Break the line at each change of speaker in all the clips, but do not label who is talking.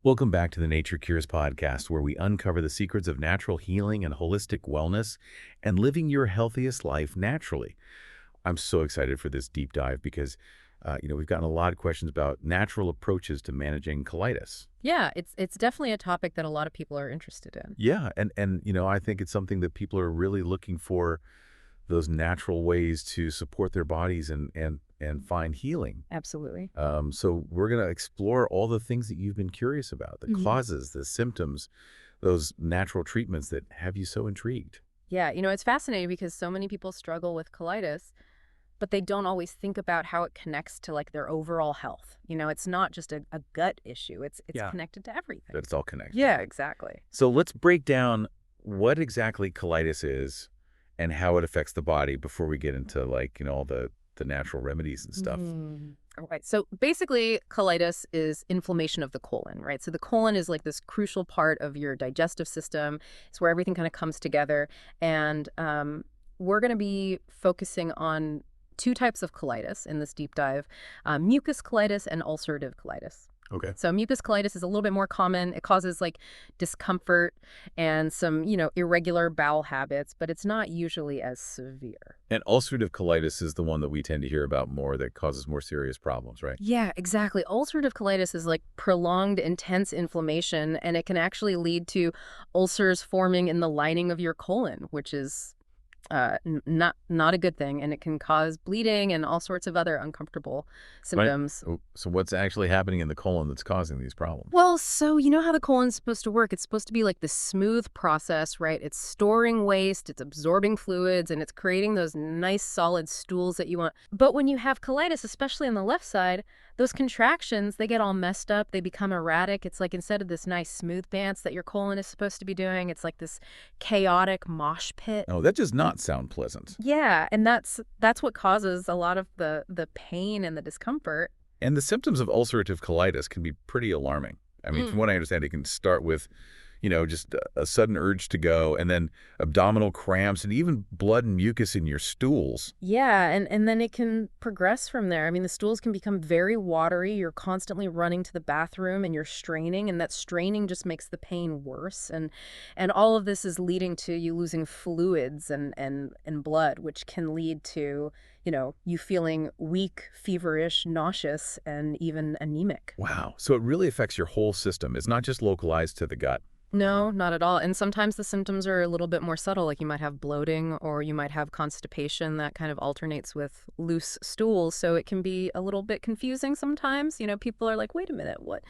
Welcome back to the Nature Cures podcast, where we uncover the secrets of natural healing and holistic wellness and living your healthiest life naturally. I'm so excited for this deep dive because, we've gotten a lot of questions about natural approaches to managing colitis.
Yeah, it's definitely a topic that a lot of people are interested in.
Yeah, and I think it's something that people are really looking for those natural ways to support their bodies and find healing.
Absolutely.
So we're going to explore all the things that you've been curious about, the
Mhm.
causes, the symptoms, those natural treatments that have you so intrigued.
Yeah, it's fascinating because so many people struggle with colitis, but they don't always think about how it connects to like their overall health. It's not just a gut issue. It's
Yeah.
connected to everything.
That it's all connected.
Yeah, exactly.
So let's break down what exactly colitis is and how it affects the body before we get into all the natural remedies and stuff.
All right. So basically, colitis is inflammation of the colon, right? So the colon is like this crucial part of your digestive system. It's where everything kind of comes together. And we're going to be focusing on two types of colitis in this deep dive, mucus colitis and ulcerative colitis.
Okay.
So mucus colitis is a little bit more common. It causes like discomfort and some, irregular bowel habits, but it's not usually as severe.
And ulcerative colitis is the one that we tend to hear about more that causes more serious problems, right?
Yeah, exactly. Ulcerative colitis is like prolonged, intense inflammation, and it can actually lead to ulcers forming in the lining of your colon, which is not a good thing, and it can cause bleeding and all sorts of other uncomfortable
Right.
symptoms.
So what's actually happening in the colon that's causing these problems?
Well, so you know how the colon's supposed to work? It's supposed to be like this smooth process, right? It's storing waste, it's absorbing fluids, and it's creating those nice solid stools that you want. But when you have colitis, especially on the left side, those contractions, they get all messed up, they become erratic. It's like instead of this nice smooth dance that your colon is supposed to be doing, it's like this chaotic mosh pit.
Oh, that does not sound pleasant.
Yeah, and that's what causes a lot of the pain and the discomfort.
And the symptoms of ulcerative colitis can be pretty alarming. I mean, from what I understand, it can start with, just a sudden urge to go, and then abdominal cramps, and even blood and mucus in your stools.
Yeah, and then it can progress from there. I mean, the stools can become very watery. You're constantly running to the bathroom and you're straining, and that straining just makes the pain worse. And all of this is leading to you losing fluids and blood, which can lead to, you feeling weak, feverish, nauseous, and even anemic.
Wow. So it really affects your whole system. It's not just localized to the gut.
No, not at all. And sometimes the symptoms are a little bit more subtle, like you might have bloating or you might have constipation that kind of alternates with loose stools. So it can be a little bit confusing sometimes. People are like, wait a minute, what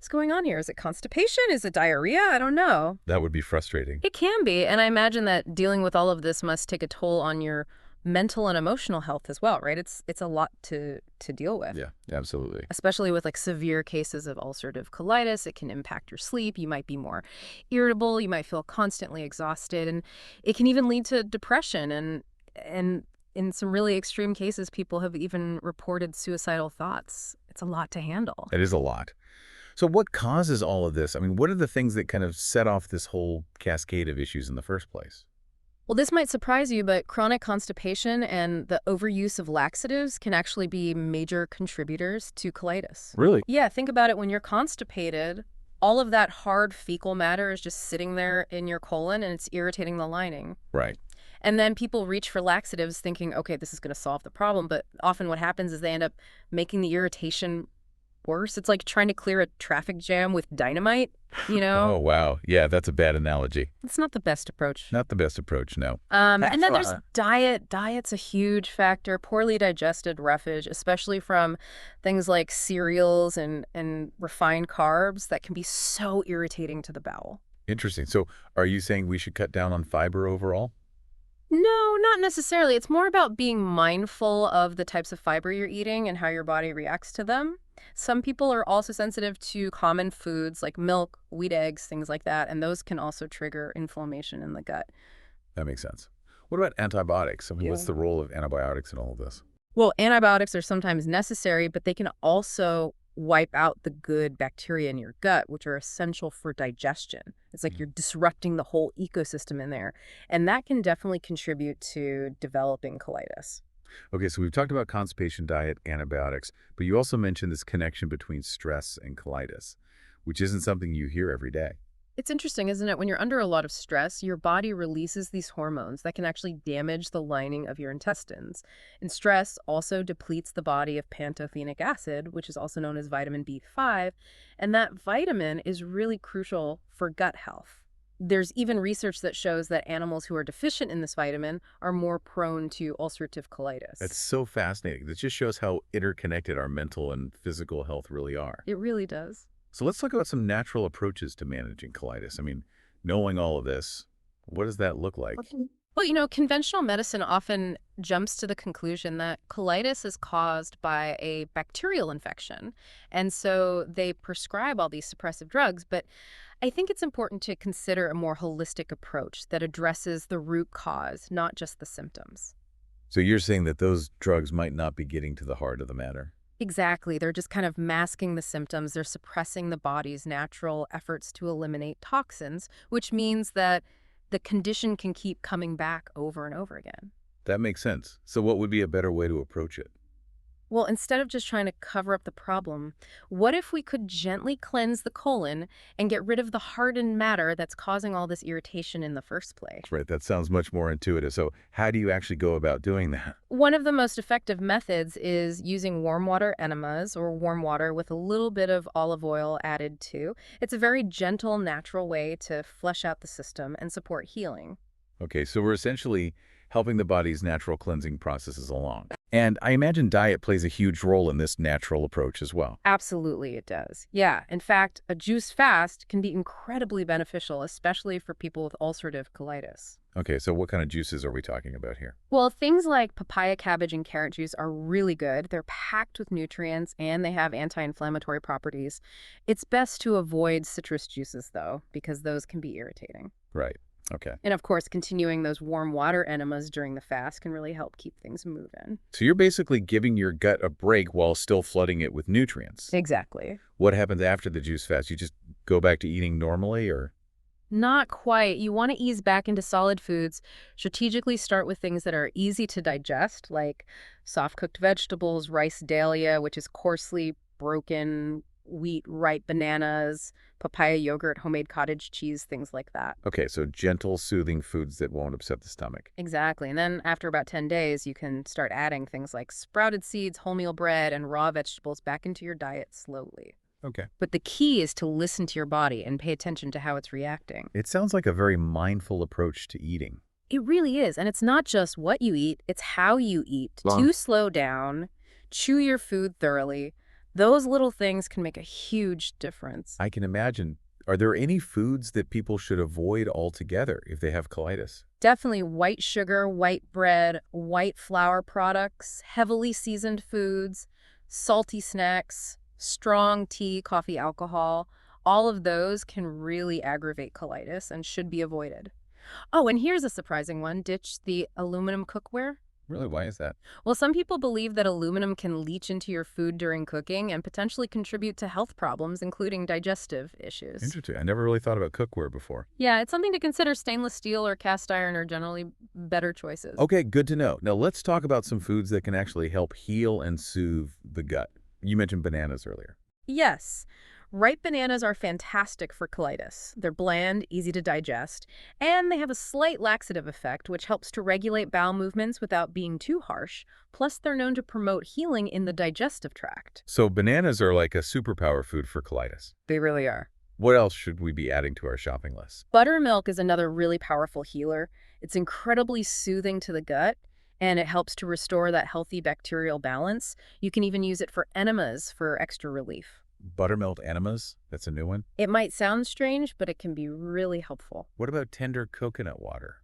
is going on here? Is it constipation? Is it diarrhea? I don't know.
That would be frustrating.
It can be. And I imagine that dealing with all of this must take a toll on your mental and emotional health as well, right? It's a lot to deal with.
Yeah, absolutely.
Especially with like severe cases of ulcerative colitis, it can impact your sleep. You might be more irritable. You might feel constantly exhausted, and it can even lead to depression. And in some really extreme cases, people have even reported suicidal thoughts. It's a lot to handle.
It is a lot. So what causes all of this? I mean, what are the things that kind of set off this whole cascade of issues in the first place?
Well, this might surprise you, but chronic constipation and the overuse of laxatives can actually be major contributors to colitis.
Really?
Yeah, think about it. When you're constipated, all of that hard fecal matter is just sitting there in your colon and it's irritating the lining.
Right.
And then people reach for laxatives thinking, okay, this is going to solve the problem. But often what happens is they end up making the irritation worse. It's like trying to clear a traffic jam with dynamite,
Oh, wow. Yeah, that's a bad analogy.
It's not the best approach.
Not the best approach, no.
And then there's diet. Diet's a huge factor. Poorly digested roughage, especially from things like cereals and refined carbs that can be so irritating to the bowel.
Interesting. So are you saying we should cut down on fiber overall?
No, not necessarily. It's more about being mindful of the types of fiber you're eating and how your body reacts to them. Some people are also sensitive to common foods like milk, wheat eggs, things like that, and those can also trigger inflammation in the gut.
That makes sense. What about antibiotics? I mean, what's
Yeah.
the role of antibiotics in all of this?
Well, antibiotics are sometimes necessary, but they can also wipe out the good bacteria in your gut, which are essential for digestion. It's like
Mm.
you're disrupting the whole ecosystem in there. And that can definitely contribute to developing colitis.
Okay, so we've talked about constipation, diet, antibiotics, but you also mentioned this connection between stress and colitis. which isn't something you hear every day.
It's interesting, isn't it? When you're under a lot of stress, your body releases these hormones that can actually damage the lining of your intestines. And stress also depletes the body of pantothenic acid, which is also known as vitamin B5, and that vitamin is really crucial for gut health. There's even research that shows that animals who are deficient in this vitamin are more prone to ulcerative
That's
colitis.
so fascinating. That just shows how interconnected our mental and physical health really are.
It really does.
So let's talk about some natural approaches to managing colitis. I mean, knowing all of this, what does that look like?
Okay. Well, conventional medicine often jumps to the conclusion that colitis is caused by a bacterial infection. And so they prescribe all these suppressive drugs. But I think it's important to consider a more holistic approach that addresses the root cause, not just the symptoms.
So you're saying that those drugs might not be getting to the heart of the matter.
Exactly. They're just kind of masking the symptoms. They're suppressing the body's natural efforts to eliminate toxins, which means that the condition can keep coming back over and over again.
That makes sense. So what would be a better way to approach it?
Well, instead of just trying to cover up the problem, what if we could gently cleanse the colon and get rid of the hardened matter that's causing all this irritation in the first place?
Right, that sounds much more intuitive. So how do you actually go about doing that?
One of the most effective methods is using warm water enemas or warm water with a little bit of olive oil added too. It's a very gentle, natural way to flush out the system and support healing.
Okay, so we're essentially helping the body's natural cleansing processes along. And I imagine diet plays a huge role in this natural approach as well.
Absolutely, it does. Yeah, in fact, a juice fast can be incredibly beneficial, especially for people with ulcerative colitis.
Okay, so what kind of juices are we talking about here?
Well, things like papaya, cabbage, and carrot juice are really good. They're packed with nutrients and they have anti-inflammatory properties. It's best to avoid citrus juices, though, because those can be irritating.
Right. Okay.
And of course, continuing those warm water enemas during the fast can really help keep things moving.
So you're basically giving your gut a break while still flooding it with nutrients.
Exactly.
What happens after the juice fast? You just go back to eating normally or?
Not quite. You want to ease back into solid foods. Strategically start with things that are easy to digest, like soft-cooked vegetables, rice dahlia, which is coarsely broken wheat, ripe bananas, papaya yogurt, homemade cottage cheese, things like that.
Okay, so gentle, soothing foods that won't upset the stomach.
Exactly. And then after about 10 days, you can start adding things like sprouted seeds, wholemeal bread, and raw vegetables back into your diet slowly.
Okay.
But the key is to listen to your body and pay attention to how it's reacting.
It sounds like a very mindful approach to eating.
It really is. And it's not just what you eat, it's how you eat. To slow down, chew your food thoroughly. Those little things can make a huge difference.
I can imagine. Are there any foods that people should avoid altogether if they have colitis?
Definitely white sugar, white bread, white flour products, heavily seasoned foods, salty snacks, strong tea, coffee, alcohol. All of those can really aggravate colitis and should be avoided. Oh, and here's a surprising one. Ditch the aluminum cookware.
Really? Why is that?
Well, some people believe that aluminum can leach into your food during cooking and potentially contribute to health problems, including digestive issues.
Interesting. I never really thought about cookware before.
Yeah, it's something to consider. Stainless steel or cast iron are generally better choices.
Okay, good to know. Now let's talk about some foods that can actually help heal and soothe the gut. You mentioned bananas earlier.
Yes. Ripe bananas are fantastic for colitis. They're bland, easy to digest, and they have a slight laxative effect, which helps to regulate bowel movements without being too harsh. Plus, they're known to promote healing in the digestive tract.
So bananas are like a superpower food for colitis.
They really are.
What else should we be adding to our shopping list?
Buttermilk is another really powerful healer. It's incredibly soothing to the gut, and it helps to restore that healthy bacterial balance. You can even use it for enemas for extra relief.
Buttermilk enemas? That's a new one.
It might sound strange, but it can be really helpful.
What about tender coconut water?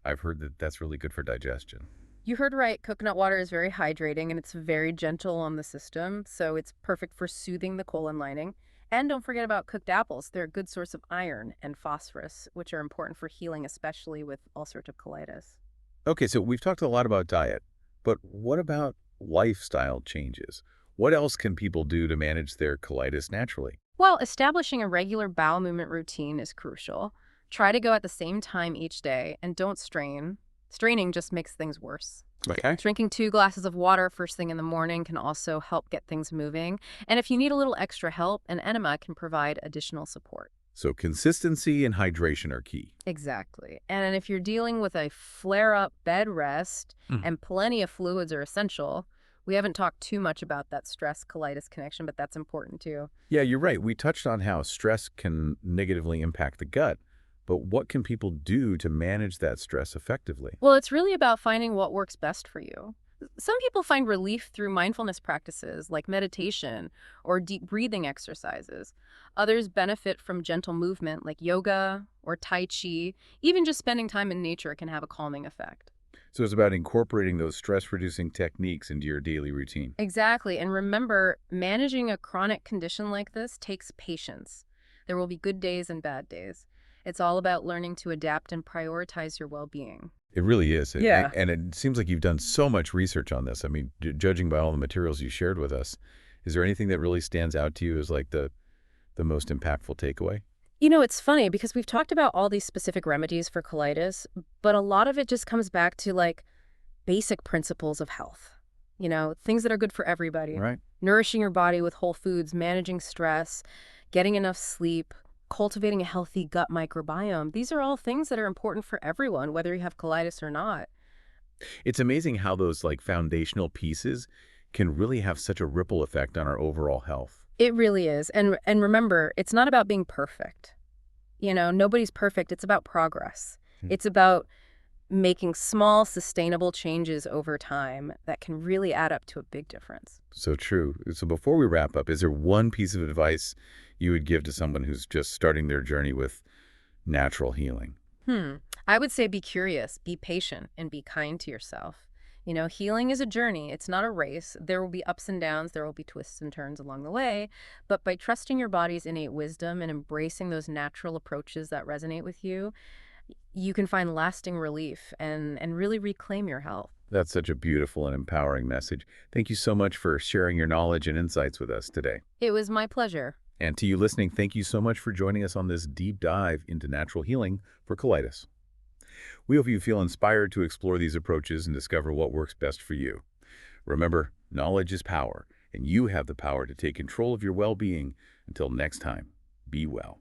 I've heard that that's really good for digestion.
You heard right. Coconut water is very hydrating, and it's very gentle on the system, so it's perfect for soothing the colon lining. And don't forget about cooked apples. They're a good source of iron and phosphorus, which are important for healing, especially with ulcerative colitis.
Okay, so we've talked a lot about diet, but what about lifestyle changes? What else can people do to manage their colitis naturally?
Well, establishing a regular bowel movement routine is crucial. Try to go at the same time each day, and don't strain. Straining just makes things worse.
Okay.
Drinking 2 glasses of water first thing in the morning can also help get things moving. And if you need a little extra help, an enema can provide additional support.
So consistency and hydration are key.
Exactly. And if you're dealing with a flare-up bed rest
Mm.
and plenty of fluids are essential, we haven't talked too much about that stress-colitis connection, but that's important too.
Yeah, you're right. We touched on how stress can negatively impact the gut, but what can people do to manage that stress effectively?
Well, it's really about finding what works best for you. Some people find relief through mindfulness practices like meditation or deep breathing exercises. Others benefit from gentle movement like yoga or Tai Chi. Even just spending time in nature can have a calming effect.
So it's about incorporating those stress-reducing techniques into your daily routine.
Exactly. And remember, managing a chronic condition like this takes patience. There will be good days and bad days. It's all about learning to adapt and prioritize your well-being.
It really is.
Yeah.
And it seems like you've done so much research on this. I mean, judging by all the materials you shared with us, is there anything that really stands out to you as like the most impactful takeaway?
It's funny because we've talked about all these specific remedies for colitis, but a lot of it just comes back to like basic principles of health. Things that are good for everybody.
Right.
Nourishing your body with whole foods, managing stress, getting enough sleep, cultivating a healthy gut microbiome. These are all things that are important for everyone, whether you have colitis or not.
It's amazing how those like foundational pieces can really have such a ripple effect on our overall health.
It really is. And remember, it's not about being perfect. Nobody's perfect. It's about progress.
Hmm.
It's about making small, sustainable changes over time that can really add up to a big difference.
So true. So before we wrap up, is there one piece of advice you would give to someone who's just starting their journey with natural healing?
I would say be curious, be patient, and be kind to yourself. Healing is a journey. It's not a race. There will be ups and downs. There will be twists and turns along the way. But by trusting your body's innate wisdom and embracing those natural approaches that resonate with you, you can find lasting relief and really reclaim your health.
That's such a beautiful and empowering message. Thank you so much for sharing your knowledge and insights with us today.
It was my pleasure.
And to you listening, thank you so much for joining us on this deep dive into natural healing for colitis. We hope you feel inspired to explore these approaches and discover what works best for you. Remember, knowledge is power, and you have the power to take control of your well-being. Until next time, be well.